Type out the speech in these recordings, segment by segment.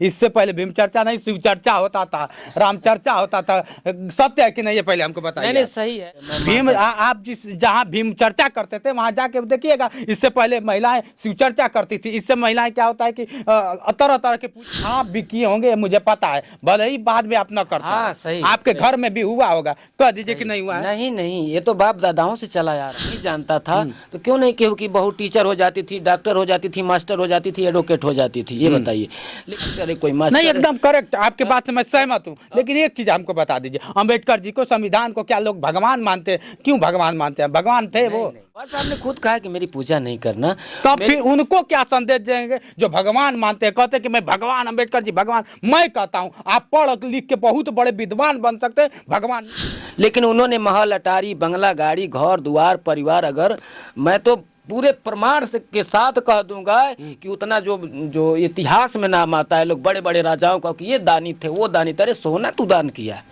इससे पहले भीम चर्चा नहीं शिव चर्चा होता था, राम चर्चा होता था। सत्य है कि नहीं ये पहले हमको बताइए। नहीं सही है। भीम आप जिस जहाँ भीम चर्चा करते थे वहां जाके देखिएगा, इससे पहले महिलाएं शिव चर्चा करती थी। इससे महिलाएं क्या होता है कि तरह तरह के आप भी किए होंगे मुझे पता है, भले ही बाद में आप न करते। हाँ सही। आपके घर में भी हुआ होगा, कह दीजिए कि नहीं हुआ है। नहीं ये तो बाप दादाओं से चला यार, नहीं जानता था तो क्यों नहीं केहू की बहू टीचर हो जाती थी, डॉक्टर हो जाती थी, मास्टर हो जाती थी, एडवोकेट हो जाती थी, ये बताइए। लेकिन अरे कोई मास्टर नहीं, एकदम करेक्ट, आपके बात से मैं सहमत हूँ। लेकिन एक चीज हमको बता दीजिए, अम्बेडकर जी को, संविधान को क्या लोग भगवान मानते हैं? क्यों भगवान मानते हैं? भगवान थे वो? बस आपने खुद कहा कि मेरी पूजा नहीं करना, तो फिर उनको क्या संदेश देंगे जो भगवान मानते हैं? कहते हैं कि मैं भगवान, अम्बेडकर जी भगवान। मैं कहता हूँ आप पढ़ लिख के बहुत बड़े विद्वान बन सकते हैं, भगवान। लेकिन उन्होंने महल, अटारी, बंगला, गाड़ी, घर द्वार, परिवार, अगर मैं तो पूरे प्रमाण से के साथ कह दूंगा कि उतना जो इतिहास में नाम आता है, लोग बड़े बड़े राजाओं का कि ये दानी थे, वो दानी थे। अरे सोना तू दान किया।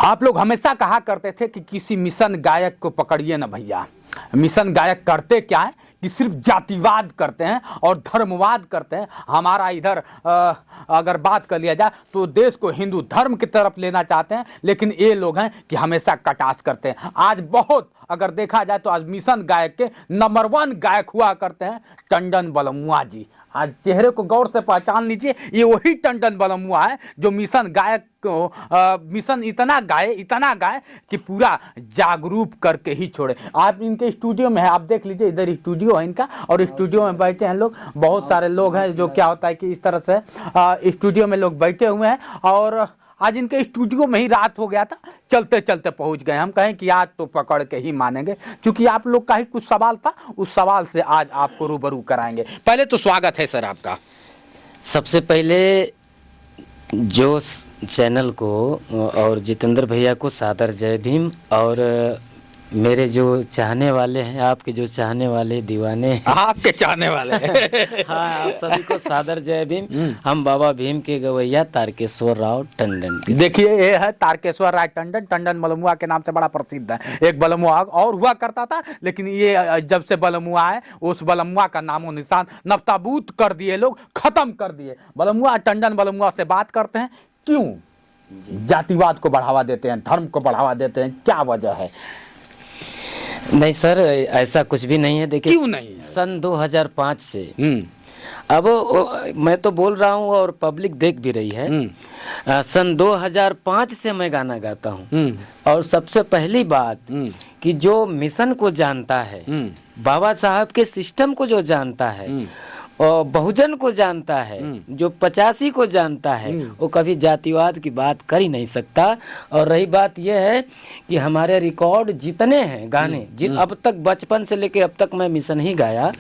आप लोग हमेशा कहा करते थे कि किसी मिशन गायक को पकड़िए ना भैया। मिशन गायक करते क्या है कि सिर्फ जातिवाद करते हैं और धर्मवाद करते हैं। हमारा इधर अगर बात कर लिया जाए तो देश को हिंदू धर्म की तरफ लेना चाहते हैं, लेकिन ये लोग हैं कि हमेशा कटास करते हैं। आज बहुत अगर देखा जाए तो आज मिशन गायक के नंबर 1 गायक हुआ करते हैं टंडन बलमुआ जी। आज चेहरे को गौर से पहचान लीजिए, ये वही टंडन बलमुआ है जो मिशन गायक को मिशन इतना गाए कि पूरा जागरूक करके ही छोड़े। आप इनके स्टूडियो में है, आप देख लीजिए, इधर स्टूडियो है इनका और स्टूडियो में बैठे हैं लोग। बहुत सारे लोग हैं जो क्या होता है कि इस तरह से स्टूडियो में लोग बैठे हुए हैं और आज इनके स्टूडियो में ही रात हो गया था, चलते चलते पहुंच गए। हम कहें कि आज तो पकड़ के ही मानेंगे, क्योंकि आप लोग का ही कुछ सवाल था, उस सवाल से आज आपको रूबरू कराएंगे। पहले तो स्वागत है सर आपका। सबसे पहले जो चैनल को और जितेंद्र भैया को सादर जय भीम, और मेरे जो चाहने वाले हैं, आपके जो चाहने वाले दीवाने हैं, आपके चाहने वाले हाँ, आप सभी को सादर जय भीम। हम बाबा भीम के गवैया तारकेश्वर राव टंडन। देखिए ये है तारकेश्वर राव टंडन। टंडन बलमुआ के नाम से बड़ा प्रसिद्ध है। एक बलमुआ और हुआ करता था, लेकिन ये जब से बलमुआ है उस बलमुआ का नामो निशान नफ्ताबूत कर दिए, लोग खत्म कर दिए। बलमुआ टंडन बलमुआ से बात करते हैं, क्यों जातिवाद को बढ़ावा देते हैं, धर्म को बढ़ावा देते हैं, क्या वजह है? नहीं सर, ऐसा कुछ भी नहीं है। देखिए क्यों नहीं है? सन 2005 से अब मैं तो बोल रहा हूँ और पब्लिक देख भी रही है। सन 2005 से मैं गाना गाता हूँ और सबसे पहली बात कि जो मिशन को जानता है, बाबा साहब के सिस्टम को जो जानता है और बहुजन को जानता है, जो 85 को जानता है, वो कभी जातिवाद की बात कर ही नहीं सकता। और रही बात यह है कि हमारे रिकॉर्ड जितने हैं गाने, अब तक बचपन से लेके अब तक मैं मिशन ही गाया,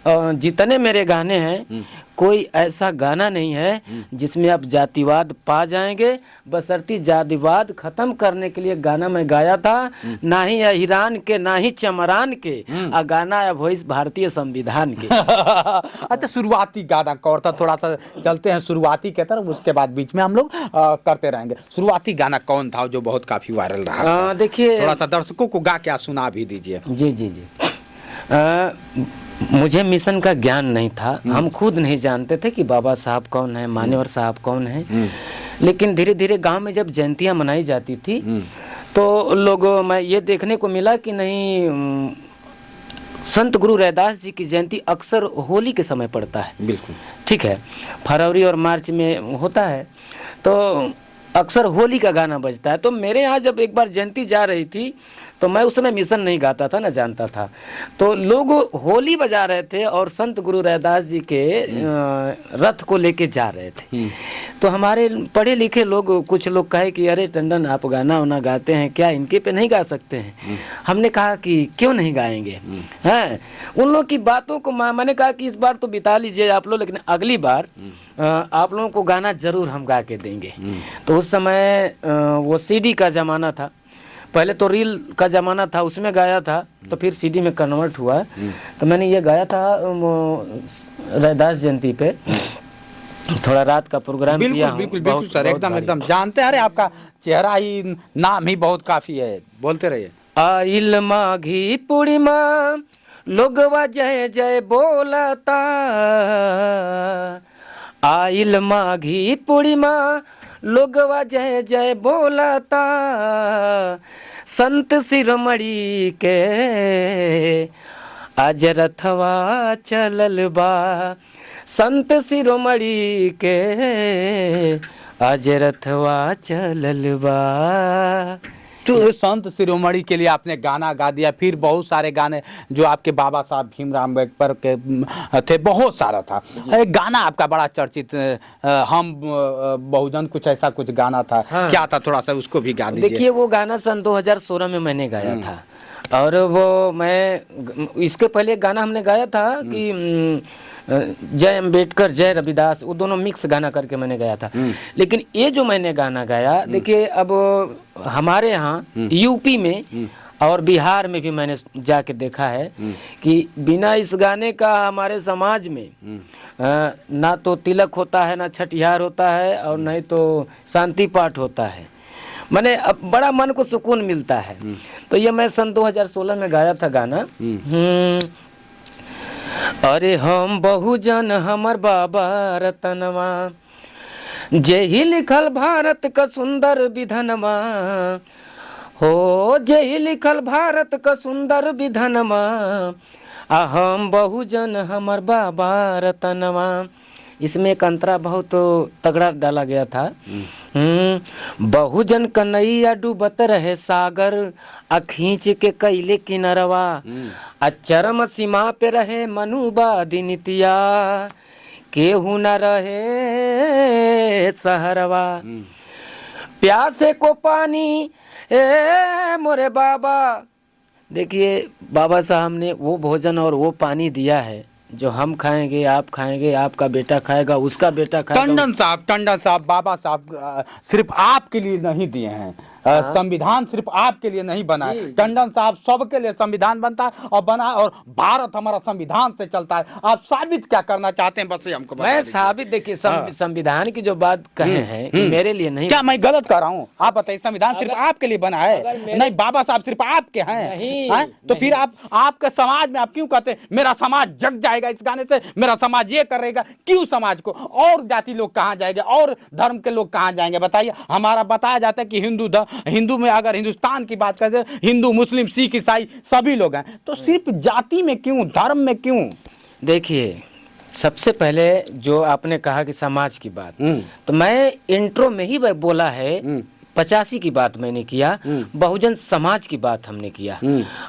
जितने मेरे गाने हैं कोई ऐसा गाना नहीं है जिसमें आप जातिवाद पा जाएंगे। बशर्ती जातिवाद खत्म करने के लिए गाना मैं गाया था, ना ही हिरान के ना ही चमरान के, आ गाना है वॉइस भारतीय संविधान के। अच्छा, शुरुआती गाना कौन था? थोड़ा सा चलते हैं शुरुआती के तरफ, उसके बाद बीच में हम लोग करते रहेंगे। शुरुआती गाना कौन था जो बहुत काफी वायरल रहा? देखिए थोड़ा सा दर्शकों को गा के सुना भी दीजिए। जी। मुझे मिशन का ज्ञान नहीं था, हम खुद नहीं जानते थे कि बाबा साहब कौन है, मान्यवर साहब कौन है। लेकिन धीरे धीरे गांव में जब जयंतियां मनाई जाती थी तो लोगों मैं ये देखने को मिला कि नहीं, संत गुरु रैदास जी की जयंती अक्सर होली के समय पड़ता है। बिल्कुल ठीक है, फरवरी और मार्च में होता है, तो अक्सर होली का गाना बजता है। तो मेरे यहाँ जब एक बार जयंती जा रही थी तो मैं उस समय मिशन नहीं गाता था, ना जानता था, तो लोग होली बजा रहे थे और संत गुरु रैदास जी के रथ को लेके जा रहे थे। तो हमारे पढ़े लिखे लोग, कुछ लोग कहे कि अरे टंडन आप गाना वाना गाते हैं क्या, इनके पे नहीं गा सकते हैं? हमने कहा कि क्यों नहीं गाएंगे हैं। उन लोग की बातों को मैंने कहा कि इस बार तो बिता लीजिए आप लोग, लेकिन अगली बार आप लोगों को गाना जरूर हम गा के देंगे। तो उस समय वो सीडी का ज़माना था, पहले तो रील का ज़माना था, उसमें गाया था, तो फिर सीडी में कन्वर्ट हुआ। तो मैंने ये गाया था रैदास जयंती पे, थोड़ा रात का प्रोग्राम किया। बिल्कुल सर, एकदम जानते हैं। अरे आपका चेहरा ही, नाम ही बहुत काफी है, बोलते रहिए। आइल माघी पूर्णिमा लोगवा जय जय बोलता, आइल माघी पूर्णिमा लोगवा जय जय बोलता, संत शिरोमणि के आज रथवा चलल बा, संत शिरोमणि के आज रथवा चलल बा। तो संत शिरोमणि के लिए आपने गाना गा दिया, फिर बहुत सारे गाने जो आपके बाबा साहब भीमराव अम्बेडकर के थे, बहुत सारा था। एक गाना आपका बड़ा चर्चित, हम बहुजन, कुछ ऐसा कुछ गाना था। हाँ। क्या था, थोड़ा सा उसको भी गा दीजिए। देखिए वो गाना सन 2016 में मैंने गाया था, और वो मैं इसके पहले एक गाना हमने गाया था कि जय अम्बेडकर जय रविदास, वो दोनों मिक्स गाना करके मैंने गाया था। लेकिन ये जो मैंने गाना गाया, देखिए अब हमारे यहाँ यूपी में और बिहार में भी मैंने जाके देखा है कि बिना इस गाने का हमारे समाज में ना तो तिलक होता है, ना छठिहार होता है, और नहीं तो शांति पाठ होता है। मैंने अब बड़ा मन को सुकून मिलता है। तो ये मैं सन 2016 में गाया था गाना। अरे हम बहुजन हमर बाबा रतनवा, जे ही लिखल भारत का सुंदर विधनवा, हो जे ही लिखल भारत का सुंदर विधनवा, आ हम बहुजन हमर बाबा रतनवा। इसमें एक अंतरा बहुत तगड़ा डाला गया था। बहुजन कन्हैया डूबत रहे सागर, आ खींच के कैले किनरवा, आ चरम सीमा पे रहे मनुवादी नीतिया, केहू न रहे सहरवा। प्यासे को पानी ए मोरे बाबा, देखिए बाबा साहब ने वो भोजन और वो पानी दिया है जो हम खाएंगे, आप खाएंगे, आपका बेटा खाएगा, उसका बेटा खाएगा। टंडन साहब बाबा साहब सिर्फ आपके लिए नहीं दिए हैं, संविधान सिर्फ आपके लिए नहीं बना है। टंडन साहब सबके लिए संविधान बनता है और बना, और भारत हमारा संविधान से चलता है। आप साबित क्या करना चाहते हैं, बस हमको मैं साबित, देखिए संविधान की जो बात कहे हैं कि मेरे लिए नहीं, क्या मैं गलत कर रहा हूँ? आप बताइए, संविधान सिर्फ आपके लिए बना है? नहीं, बाबा साहब सिर्फ आपके हैं। तो फिर आपके समाज में आप क्यों कहते हैं मेरा समाज जग जाएगा इस गाने से, मेरा समाज ये करेगा? क्यों समाज को? और जाति लोग कहाँ जाएंगे, और धर्म के लोग कहाँ जाएंगे? बताइए। हमारा बताया जाता है कि हिंदू में, अगर हिंदुस्तान की बात करें, हिंदू मुस्लिम सिख ईसाई सभी लोग हैं, तो सिर्फ जाति में क्यों, धर्म में क्यों? देखिए सबसे पहले जो आपने कहा कि समाज की बात, तो मैं इंट्रो में ही बोला है 85 की बात मैंने किया, बहुजन समाज की बात हमने किया।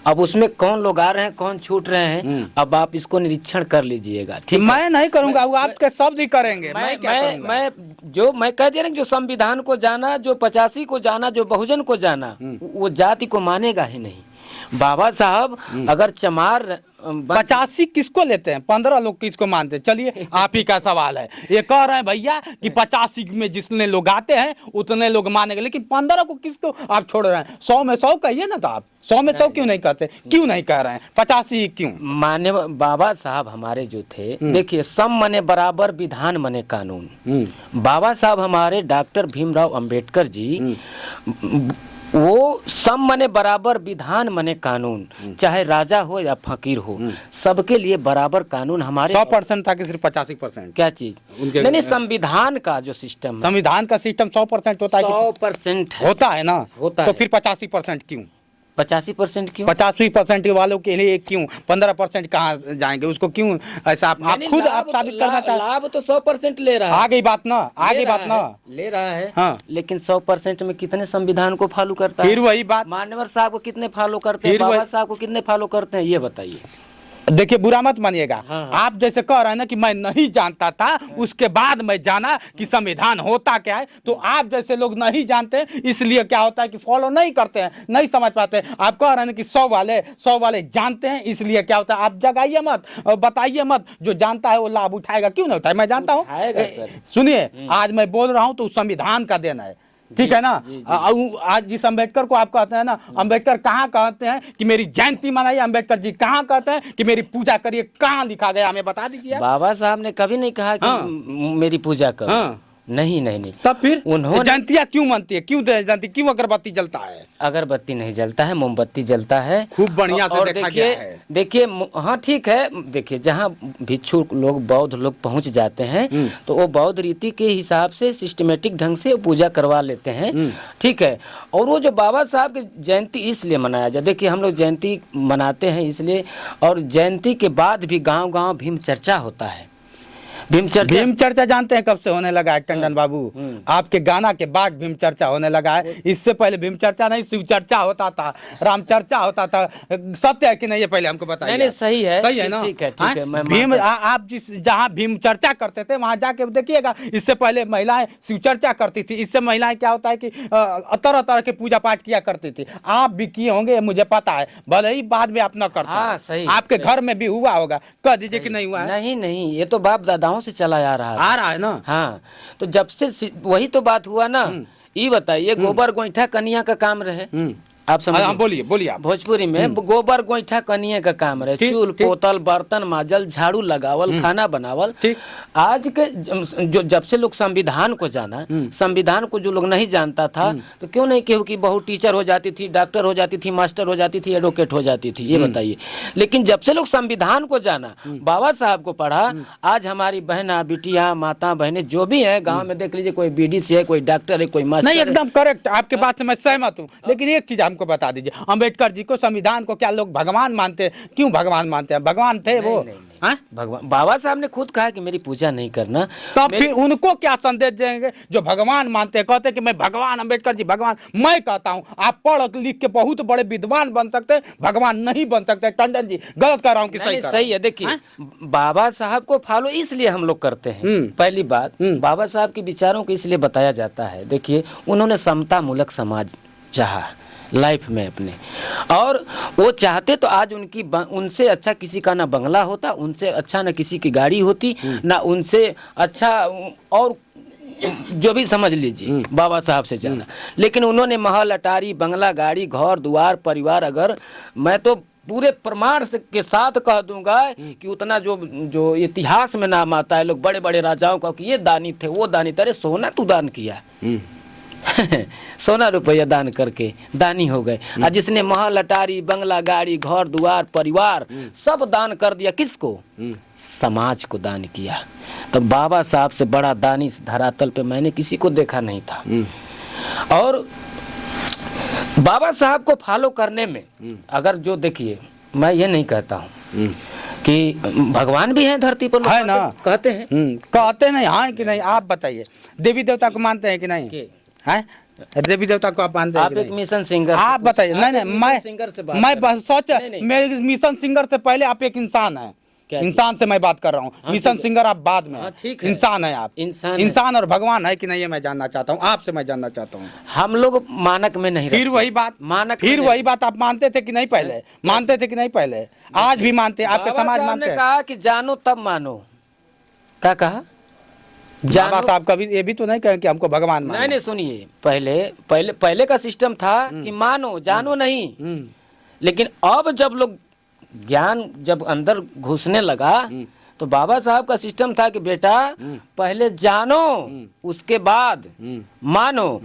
अब उसमें कौन लोग आ रहे हैं, कौन छूट रहे हैं, अब आप इसको निरीक्षण कर लीजिएगा। ठीक, मैं नहीं करूंगा, वो आपके शब्द ही करेंगे। मैं कह दे रहा हूं, जो संविधान को जाना, जो 85 को जाना, जो बहुजन को जाना, वो जाति को मानेगा ही नहीं। बाबा साहब अगर चमार 85 किसको लेते हैं, 15 लोग किसको मानते हैं? चलिए आप ही का सवाल है। ये कह रहे हैं भैया कि 85 में जितने लोग आते हैं उतने लोग मानेंगे, लेकिन 15 को किसको आप छोड़ रहे हैं? 100 में 100 कहिए ना, तो आप 100 में 100 क्यों नहीं कहते? क्यों नहीं कह रहे हैं 85 क्यों माने? बाबा साहब हमारे जो थे, देखिए सम मने बराबर, विधान मने कानून। बाबा साहब हमारे डॉक्टर भीमराव अंबेडकर जी, वो सम मने बराबर, विधान मने कानून, चाहे राजा हो या फकीर हो, सबके लिए बराबर कानून। हमारे 100% था कि सिर्फ 85%? क्या चीज? नहीं, संविधान का जो सिस्टम, संविधान का सिस्टम 100% होता है। 100% होता है ना, होता तो है। फिर 85% क्यों? 85% क्यों? 85% वालों के लिए क्यों? 15% कहाँ जाएंगे? उसको क्यों ऐसा आप खुद आप साबित करना चाहते? लाभ तो 100% ले रहा है। आगे बात ना, आगे बात ना, ले रहा है। हाँ। लेकिन 100% में कितने संविधान को फॉलो करता है? फिर वही बात, मान्यवर साहब को कितने फॉलो करते हैं, बाबा साहब को कितने फॉलो करते हैं, ये बताइए। देखिए बुरा मत मानिएगा। हाँ। आप जैसे कह रहे हैं ना कि मैं नहीं जानता था, उसके बाद मैं जाना कि संविधान होता क्या है, तो आप जैसे लोग नहीं जानते, इसलिए क्या होता है कि फॉलो नहीं करते हैं, नहीं समझ पाते। आप कह रहे हैं कि 100 वाले जानते हैं, इसलिए क्या होता है, आप जगाइए मत, बताइए मत। जो जानता है वो लाभ उठाएगा, क्यों नहीं उठाए? मैं जानता हूँ। सुनिए, आज मैं बोल रहा हूँ तो संविधान का देना है, ठीक है ना। आज जिस अम्बेडकर को आप कहते हैं ना, अम्बेडकर कहाँ कहते हैं कि मेरी जयंती मनाइए? अम्बेडकर जी कहाँ कहते हैं कि मेरी पूजा करिए? कहाँ लिखा गया, हमें बता दीजिए। बाबा साहब ने कभी नहीं कहा कि मेरी पूजा करो। नहीं नहीं नहीं, तब फिर उन्होंने जयंतियाँ क्यों मनती है, क्यों जयंती, क्यों अगरबत्ती जलता है? अगरबत्ती नहीं जलता है, मोमबत्ती जलता है। खूब बढ़िया से और देखा गया देखिए है। देखिए हाँ ठीक है, देखिए जहाँ भिक्षु लोग बौद्ध लोग पहुँच जाते हैं तो वो बौद्ध रीति के हिसाब से सिस्टमेटिक ढंग से पूजा करवा लेते हैं, ठीक है। और वो जो बाबा साहब की जयंती इसलिए मनाया जाए, देखिए हम लोग जयंती मनाते हैं इसलिए, और जयंती के बाद भी गांव गांव भीम चर्चा होता है। भीम चर्चा जानते हैं कब से होने लगा है टंडन बाबू? आपके गाना के बाद भीम चर्चा होने लगा है। इससे पहले भीम चर्चा नहीं, शिव चर्चा होता था, राम चर्चा होता था। सत्य है कि नहीं, ये पहले हमको बताइए। नहीं सही है, सही है ना? ठीक है मैं भीम आप जिस जहाँ भीम चर्चा करते थे वहां जाके देखिएगा, इससे पहले महिलाएं शिव चर्चा करती थी। इससे महिलाएं क्या होता है कि तरह तरह के पूजा पाठ किया करती थी। आप भी किए होंगे मुझे पता है, भले ही बाद में आप न करते। हाँ, सही, आपके घर में भी हुआ होगा, कह दीजिए कि नहीं हुआ है। नहीं, ये तो बाप दादाओं से चला आ रहा है ना। हाँ, तो जब से वही तो बात हुआ ना। ये बताइए, गोबर गोईठा कनिया का काम रहे, आप समझ, बोलिए आप। भोजपुरी में गोबर गोईठा कनिया का काम रहे, चूल पोतल बर्तन माजल झाड़ू लगावल खाना बनावल। आज के जो जब से लोग संविधान को जाना, संविधान को जो लोग नहीं जानता था तो क्यों नहीं केहू की बहू टीचर हो जाती थी, डॉक्टर हो जाती थी, मास्टर हो जाती थी, एडवोकेट हो जाती थी, ये बताइए। लेकिन जब से लोग संविधान को जाना, बाबा साहब को पढ़ा, आज हमारी बहना बिटिया माता बहनें जो भी है गाँव में, देख लीजिए कोई बीडीसी है, कोई डॉक्टर है, कोई मास्टर। नहीं, एकदम करेक्ट, आपके बात से मैं सहमत हूँ। लेकिन एक चीज को बता दीजिए, अंबेडकर जी को, संविधान को क्या लोग भगवान मानते हैं? क्यों भगवान मानते हैं? भगवान थे वो? भगवान बाबा साहब ने खुद कहा कि मेरी पूजा नहीं करना। तो फिर उनको क्या संदेश देंगे जो भगवान मानते हैं? कहते हैं कि मैं भगवान, अंबेडकर जी भगवान। मैं कहता हूं आप पढ़ लिख के बहुत बड़े विद्वान बन सकते हैं, भगवान नहीं बन सकते। टंडन जी गलत कर रहा हूं कि सही? सही है। देखिए बाबा साहब को फॉलो इसलिए हम लोग करते हैं। पहली बात, बाबा साहब के विचारों को इसलिए बताया जाता है। देखिए उन्होंने समता मूलक समाज चाहा लाइफ में अपने, और वो चाहते तो आज उनसे अच्छा किसी का ना बंगला होता, उनसे अच्छा ना किसी की गाड़ी होती, ना उनसे अच्छा और जो भी समझ लीजिए बाबा साहब से ज्यादा। लेकिन उन्होंने महल अटारी बंगला गाड़ी घर द्वार परिवार, अगर मैं तो पूरे प्रमाण के साथ कह दूंगा कि उतना जो इतिहास में नाम आता है, लोग बड़े बड़े राजाओं का कि ये दानी थे वो दानी थे। अरे सोना तू दान किया सोना रुपया दान करके दानी हो गए। और जिसने महल अटारी बंगला गाड़ी घर द्वार परिवार सब दान कर दिया, किसको? समाज को दान किया। तो बाबा साहब से बड़ा दानी इस धरातल पे मैंने किसी को देखा नहीं था। और बाबा साहब को फॉलो करने में अगर जो, देखिए मैं ये नहीं कहता हूँ कि भगवान भी हैं धरती पर, है ना, कहते हैं कहते नहीं, हाँ कि नहीं? आप बताइए, देवी देवता को मानते हैं कि नहीं? है देवी देवता को आप मानते हैं? आप एक मिशन सिंगर, आप बताइए। नहीं मैं सिंगर से मैं सोच, मेरे मिशन सिंगर से पहले आप एक इंसान है, इंसान से मैं बात कर रहा हूँ। मिशन सिंगर आप बाद में, इंसान है आप। इंसान और भगवान है कि नहीं, ये मैं जानना चाहता हूँ, आपसे मैं जानना चाहता हूँ। हम लोग मानक में नहीं, फिर वही बात, मानक, फिर वही बात, आप मानते थे कि नहीं पहले? मानते थे कि नहीं पहले? आज भी मानते, आपके समाज मानते हैं। कहा कि जानो तब मानो, क्या कहा? बाबा साहब कभी ये भी तो नहीं कहे कि हमको भगवान मानो। नहीं सुनिए, पहले का सिस्टम था कि मानो जानो नहीं। लेकिन अब जब लोग ज्ञान जब अंदर घुसने लगा तो बाबा साहब का सिस्टम था कि बेटा पहले जानो उसके बाद मानो।